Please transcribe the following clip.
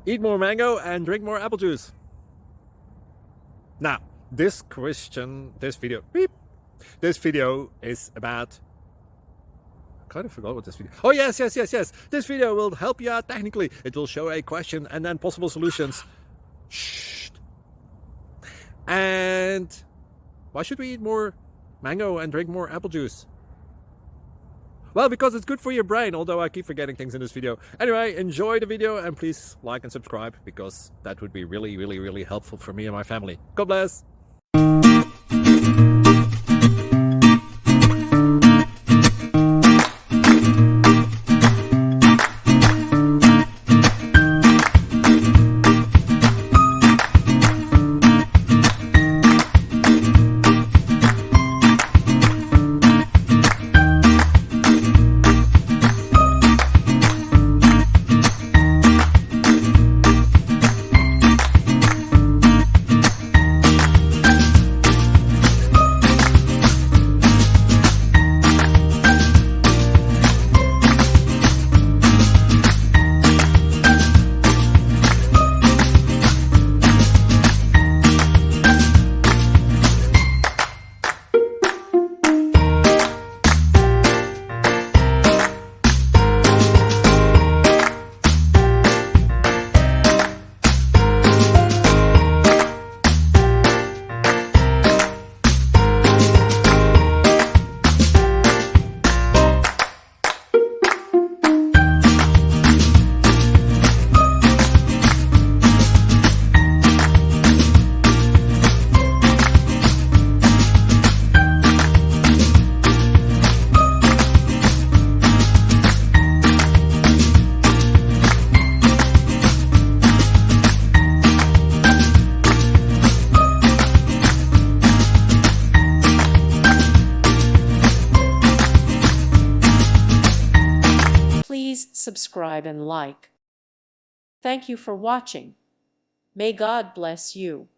Eat more mango and drink more apple juice. Now, this video is about... I kind of forgot what this video... Oh, yes. This video will help you out technically. It will show a question and then possible solutions. Shh. And why should we eat more mango and drink more apple juice? Well, because it's good for your brain, although I keep forgetting things in this video. Anyway, enjoy the video and please like and subscribe, because that would be really helpful for me and my family. God bless! Please subscribe and like. Thank you for watching. May God bless you.